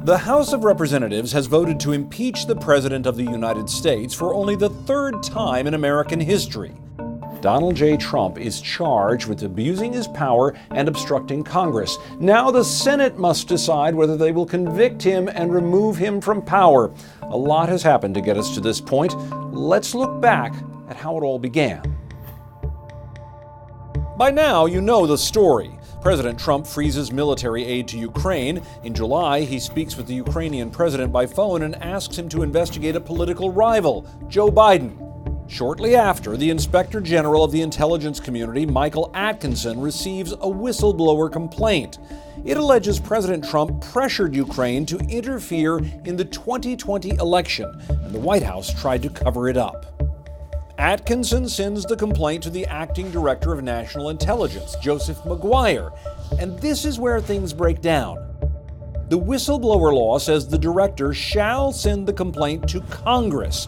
The House of Representatives has voted to impeach the President of the United States for only the third time in American history. Donald J. Trump is charged with abusing his power and obstructing Congress. Now the Senate must decide whether they will convict him and remove him from power. A lot has happened to get us to this point. Let's look back at how it all began. By now, you know the story. President Trump freezes military aid to Ukraine. In July, he speaks with the Ukrainian president by phone and asks him to investigate a political rival, Joe Biden. Shortly after, the Inspector General of the intelligence community, Michael Atkinson, receives a whistleblower complaint. It alleges President Trump pressured Ukraine to interfere in the 2020 election, and the White House tried to cover it up. Atkinson sends the complaint to the acting director of national intelligence, Joseph Maguire, and this is where things break down. The whistleblower law says the director shall send the complaint to Congress,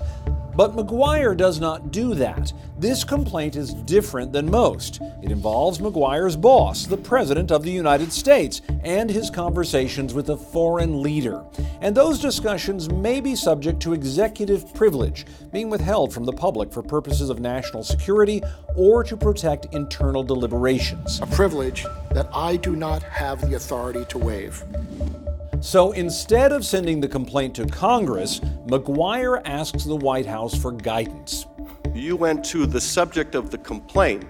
but Maguire does not do that. This complaint is different than most. It involves Maguire's boss, the President of the United States, and his conversations with a foreign leader. And those discussions may be subject to executive privilege, being withheld from the public for purposes of national security or to protect internal deliberations. A privilege that I do not have the authority to waive. So instead of sending the complaint to Congress, Maguire asks the White House for guidance. You went to the subject of the complaint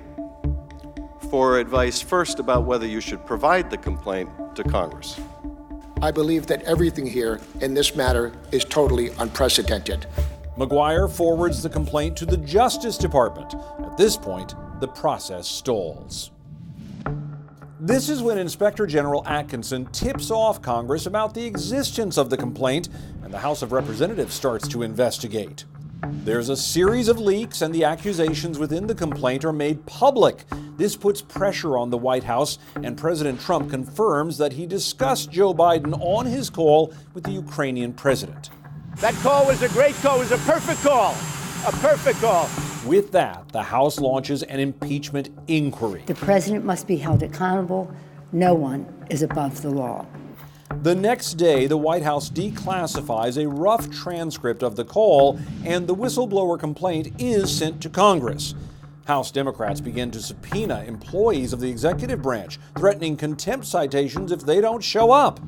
for advice first about whether you should provide the complaint to Congress. I believe that everything here in this matter is totally unprecedented. Maguire forwards the complaint to the Justice Department. At this point, the process stalls. This is when Inspector General Atkinson tips off Congress about the existence of the complaint, and the House of Representatives starts to investigate. There's a series of leaks, and the accusations within the complaint are made public. This puts pressure on the White House, and President Trump confirms that he discussed Joe Biden on his call with the Ukrainian president. That call was a great call. It was a perfect call. A perfect call. With that, the House launches an impeachment inquiry. The president must be held accountable. No one is above the law. The next day, the White House declassifies a rough transcript of the call, and the whistleblower complaint is sent to Congress. House Democrats begin to subpoena employees of the executive branch, threatening contempt citations if they don't show up.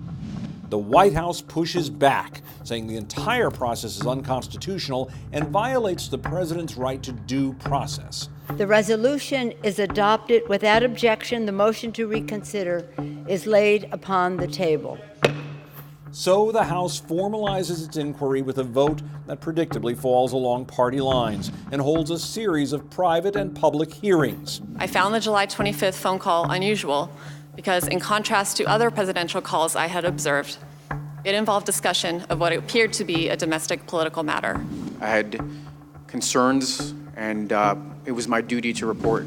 The White House pushes back, saying the entire process is unconstitutional and violates the president's right to due process. The resolution is adopted without objection. The motion to reconsider is laid upon the table. So the House formalizes its inquiry with a vote that predictably falls along party lines and holds a series of private and public hearings. I found the July 25th phone call unusual because, in contrast to other presidential calls I had observed, it involved discussion of what appeared to be a domestic political matter. I had concerns, and it was my duty to report.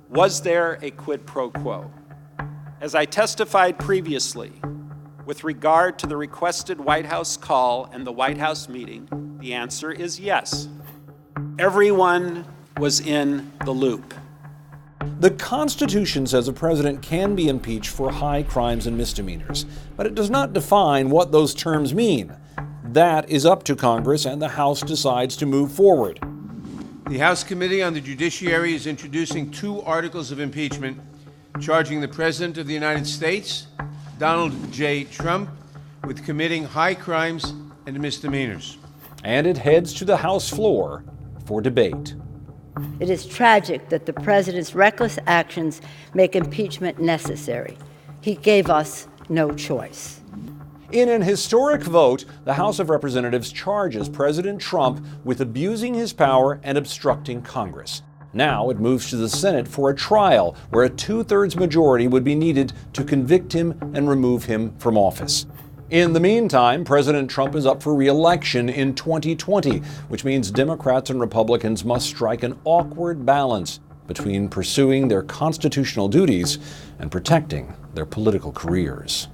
Was there a quid pro quo? As I testified previously, with regard to the requested White House call and the White House meeting, the answer is yes. Everyone was in the loop. The Constitution says a president can be impeached for high crimes and misdemeanors, but it does not define what those terms mean. That is up to Congress, and the House decides to move forward. The House Committee on the Judiciary is introducing 2 articles of impeachment charging the President of the United States, Donald J. Trump, with committing high crimes and misdemeanors. And it heads to the House floor for debate. It is tragic that the president's reckless actions make impeachment necessary. He gave us no choice. In an historic vote, the House of Representatives charges President Trump with abusing his power and obstructing Congress. Now it moves to the Senate for a trial where a 2/3 majority would be needed to convict him and remove him from office. In the meantime, President Trump is up for re-election in 2020, which means Democrats and Republicans must strike an awkward balance between pursuing their constitutional duties and protecting their political careers.